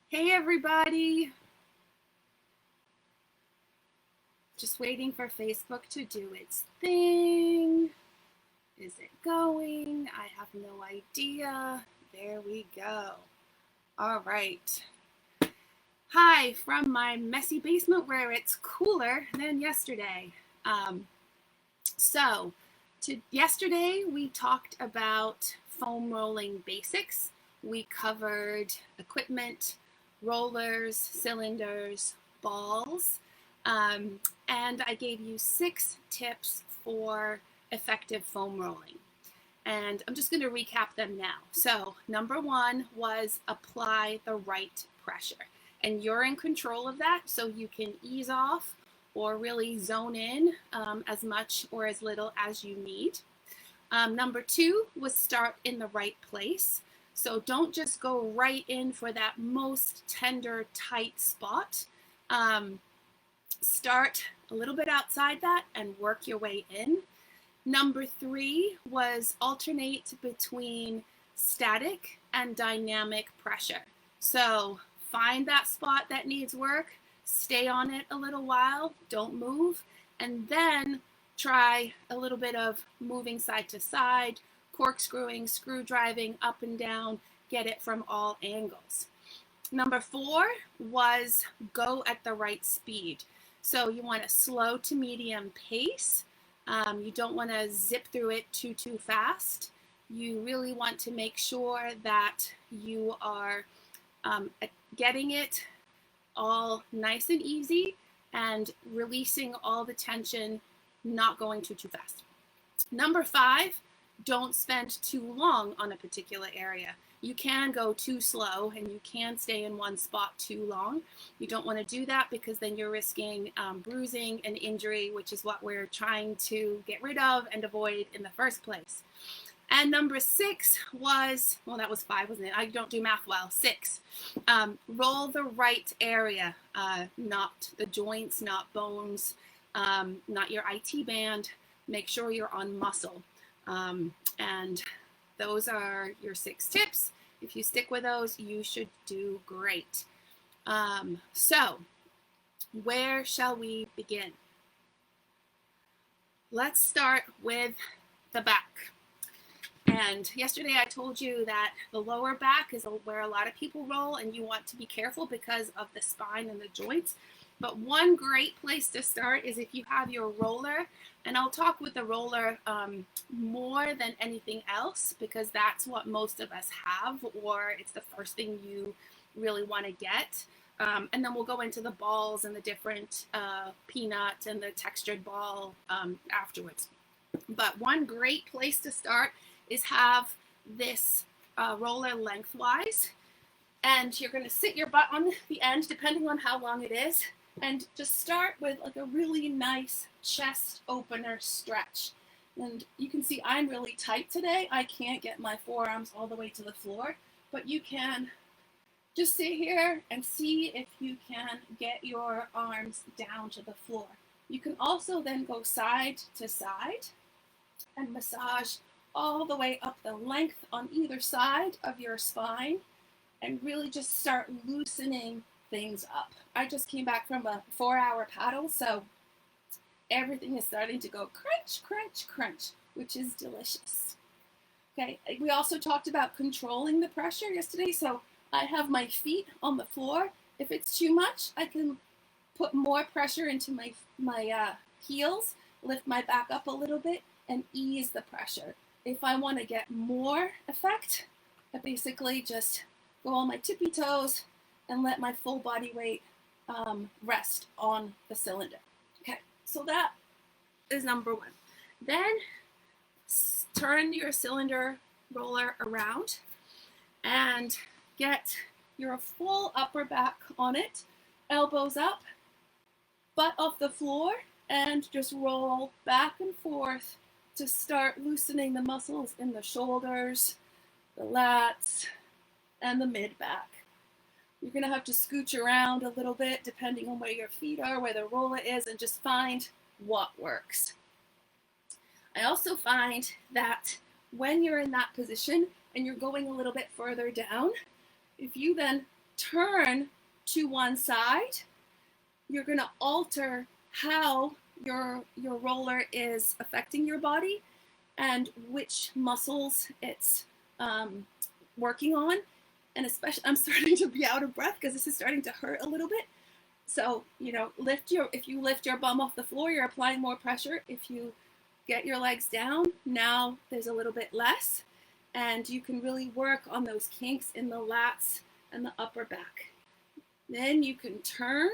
Hey everybody! Just waiting for Facebook to do its thing. Is it going? I have no idea. There we go. All right. Hi from my messy basement where it's cooler than yesterday. Yesterday we talked about foam rolling basics. We covered equipment, rollers, cylinders, balls, and I gave you 6 tips for effective foam rolling. And I'm just going to recap them now. So number 1 was apply the right pressure. And you're in control of that, so you can ease off or really zone in as much or as little as you need. Number 2 was start in the right place. So don't just go right in for that most tender, tight spot. Start a little bit outside that and work your way in. Number 3 was alternate between static and dynamic pressure. So find that spot that needs work, stay on it a little while, don't move, and then try a little bit of moving side to side, corkscrewing, screw driving up and down, get it from all angles. Number 4 was go at the right speed. So you want a slow to medium pace. You don't want to zip through it too fast. You really want to make sure that you are getting it all nice and easy and releasing all the tension, not going too fast. Number 5, don't spend too long on a particular area. You can go too slow and you can stay in one spot too long. You don't want to do that because then you're risking bruising and injury, which is what we're trying to get rid of and avoid in the first place. And number 6 was, well, that was 5, wasn't it? I don't do math well. 6, roll the right area, not the joints, not bones, not your IT band. Make sure you're on muscle. And those are your 6 tips. If you stick with those, you should do great. So, where shall we begin? Let's start with the back. And yesterday I told you that the lower back is where a lot of people roll, and you want to be careful because of the spine and the joints. But one great place to start is if you have your roller, and I'll talk with the roller more than anything else because that's what most of us have, or it's the first thing you really want to get. And then we'll go into the balls and the different peanut and the textured ball afterwards. But one great place to start is have this roller lengthwise, and you're going to sit your butt on the end depending on how long it is, and just start with like a really nice chest opener stretch. And you can see I'm really tight today. I can't get my forearms all the way to the floor, but you can just sit here and see if you can get your arms down to the floor. You can also then go side to side and massage all the way up the length on either side of your spine and really just start loosening things up. I just came back from a 4-hour paddle, so everything is starting to go crunch, crunch, crunch, which is delicious. Okay, we also talked about controlling the pressure yesterday, so I have my feet on the floor. If it's too much, I can put more pressure into my heels, lift my back up a little bit, and ease the pressure. If I want to get more effect, I basically just go on my tippy toes and let my full body weight rest on the cylinder. Okay, so that is number 1. Then turn your cylinder roller around and get your full upper back on it, elbows up, butt off the floor, and just roll back and forth to start loosening the muscles in the shoulders, the lats, and the mid-back. You're going to have to scooch around a little bit depending on where your feet are, where the roller is, and just find what works. I also find that when you're in that position and you're going a little bit further down, if you then turn to one side, you're going to alter how your roller is affecting your body and which muscles it's working on. And especially, I'm starting to be out of breath because this is starting to hurt a little bit. So, you know, if you lift your bum off the floor, you're applying more pressure. If you get your legs down, now there's a little bit less. And you can really work on those kinks in the lats and the upper back. Then you can turn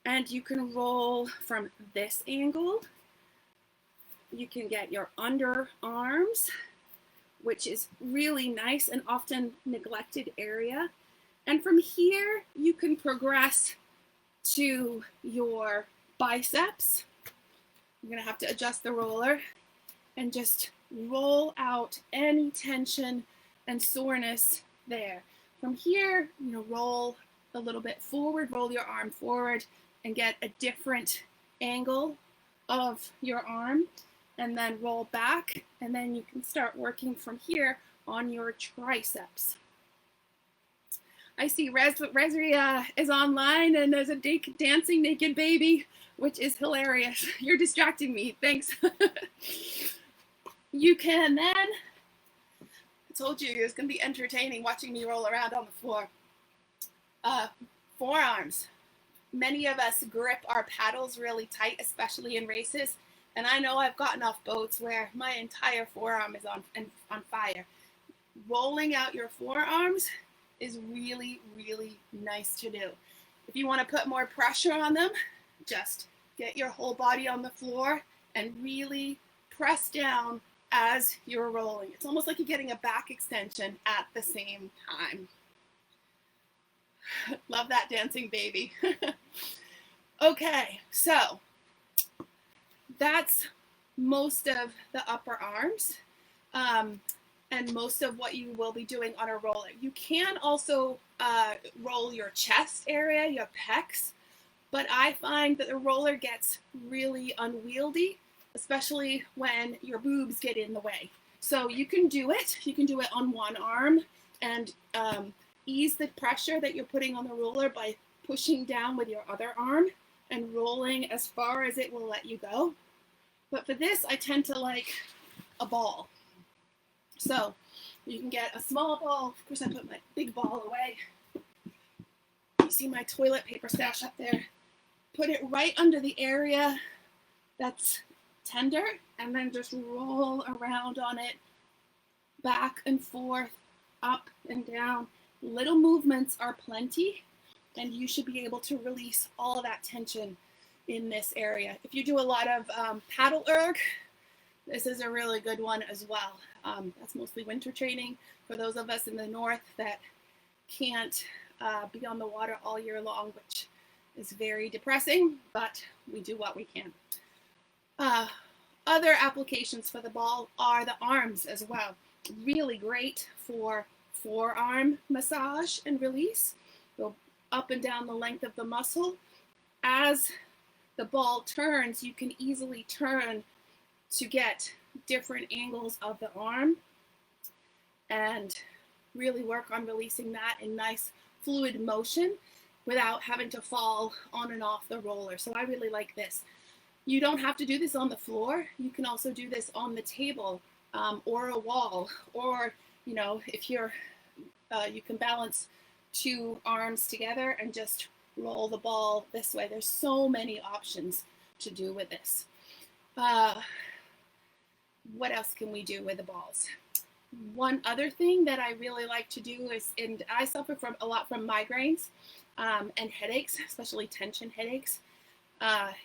and you can roll from this angle. You can get your underarms, which is really nice and often neglected area. And from here, you can progress to your biceps. You're gonna have to adjust the roller and just roll out any tension and soreness there. From here, you know, roll a little bit forward, roll your arm forward and get a different angle of your arm, and then roll back, and then you can start working from here on your triceps. I see Resri is online, and there's a dancing naked baby, which is hilarious. You're distracting me, thanks. You can then, I told you it was gonna be entertaining watching me roll around on the floor. Forearms. Many of us grip our paddles really tight, especially in races. And I know I've gotten off boats where my entire forearm is on fire. Rolling out your forearms is really, really nice to do. If you want to put more pressure on them, just get your whole body on the floor and really press down as you're rolling. It's almost like you're getting a back extension at the same time. Love that dancing baby. Okay, so that's most of the upper arms and most of what you will be doing on a roller. You can also roll your chest area, your pecs, but I find that the roller gets really unwieldy, especially when your boobs get in the way. So you can do it. You can do it on one arm and ease the pressure that you're putting on the roller by pushing down with your other arm and rolling as far as it will let you go. But for this, I tend to like a ball. So you can get a small ball. Of course, I put my big ball away. You see my toilet paper stash up there. Put it right under the area that's tender, and then just roll around on it, back and forth, up and down. Little movements are plenty, and you should be able to release all of that tension in this area. If you do a lot of paddle erg, this is a really good one as well. That's mostly winter training for those of us in the north that can't be on the water all year long, which is very depressing, but we do what we can. Other applications for the ball are the arms as well. Really great for forearm massage and release. Go up and down the length of the muscle. As the ball turns, you can easily turn to get different angles of the arm and really work on releasing that in nice fluid motion without having to fall on and off the roller. So I really like this. You don't have to do this on the floor. You can also do this on the table or a wall, or, you know, if you're, you can balance two arms together and just roll the ball this way. There's so many options to do with this. What else can we do with the balls? One other thing that I really like to do is, and I suffer from a lot from migraines and headaches, especially tension headaches.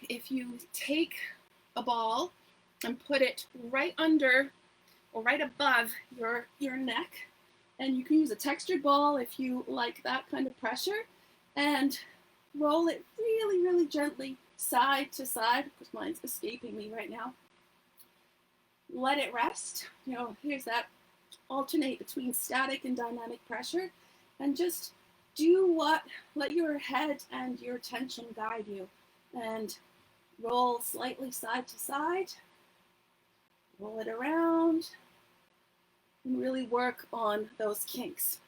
If you take a ball and put it right under or right above your neck, and you can use a textured ball if you like that kind of pressure, and roll it really, really gently side to side, because mine's escaping me right now. Let it rest. You know, here's that. Alternate between static and dynamic pressure, and just let your head and your tension guide you, and roll slightly side to side, roll it around, and really work on those kinks.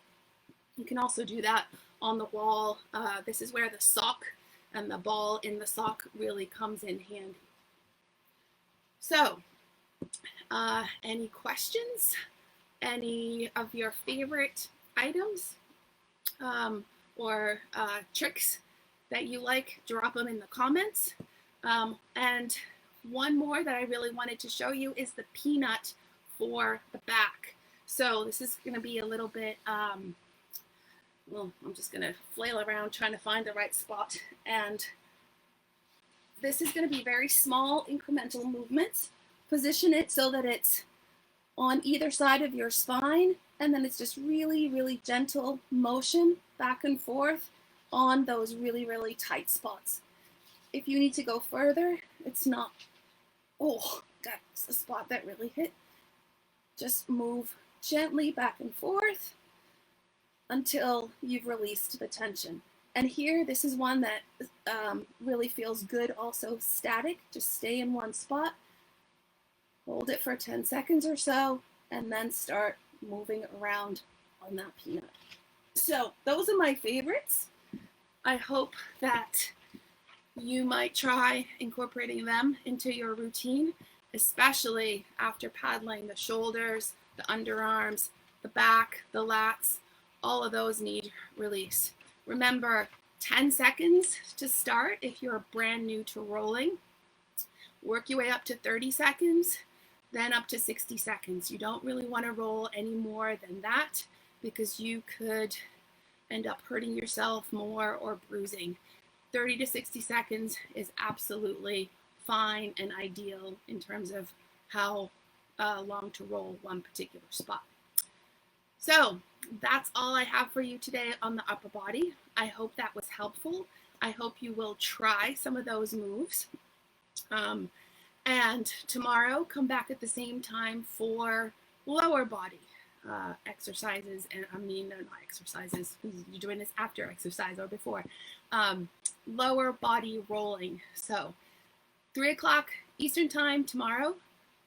You can also do that on the wall. This is where the sock and the ball in the sock really comes in handy. So, any questions? Any of your favorite items or tricks that you like? Drop them in the comments. And one more that I really wanted to show you is the peanut for the back. So this is going to be a little bit, well, I'm just going to flail around trying to find the right spot. And this is going to be very small incremental movements. Position it so that it's on either side of your spine, and then it's just really, really gentle motion back and forth on those really, really tight spots. If you need to go further, it's not, oh, that's the spot that really hit. Just move gently back and forth until you've released the tension. And here, this is one that really feels good, also static. Just stay in one spot, hold it for 10 seconds or so, and then start moving around on that peanut. So those are my favorites. I hope that you might try incorporating them into your routine, especially after paddling the shoulders, the underarms, the back, the lats. All of those need release. Remember, 10 seconds to start if you're brand new to rolling. Work your way up to 30 seconds, then up to 60 seconds. You don't really want to roll any more than that because you could end up hurting yourself more or bruising. 30 to 60 seconds is absolutely fine and ideal in terms of how long to roll one particular spot. So that's all I have for you today on the upper body. I hope that was helpful. I hope you will try some of those moves. And tomorrow, come back at the same time for lower body exercises. And I mean, no, not exercises. You're doing this after exercise or before. Lower body rolling. So 3 o'clock Eastern time tomorrow,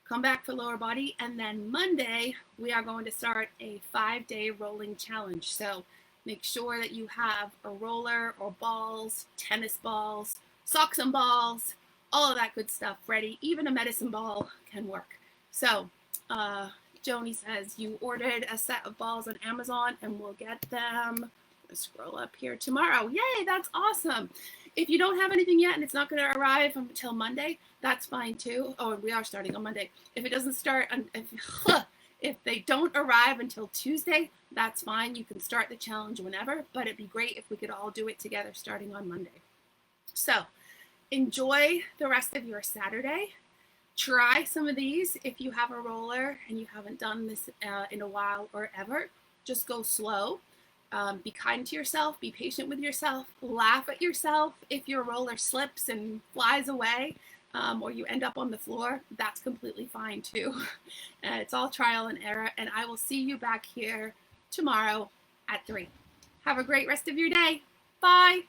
come back for lower body. And then Monday, we are going to start a 5-day rolling challenge. So make sure that you have a roller or balls, tennis balls, socks and balls, all of that good stuff ready. Even a medicine ball can work. So Joni says you ordered a set of balls on Amazon and we'll get them. Let's scroll up here tomorrow. Yay, that's awesome. If you don't have anything yet and it's not going to arrive until Monday, that's fine too. Oh, and we are starting on Monday. If it doesn't start, if they don't arrive until Tuesday, that's fine. You can start the challenge whenever, but it'd be great if we could all do it together starting on Monday. So enjoy the rest of your Saturday. Try some of these if you have a roller and you haven't done this in a while or ever. Just go slow. Be kind to yourself. Be patient with yourself. Laugh at yourself if your roller slips and flies away or you end up on the floor. That's completely fine too. It's all trial and error. And I will see you back here tomorrow at 3. Have a great rest of your day. Bye.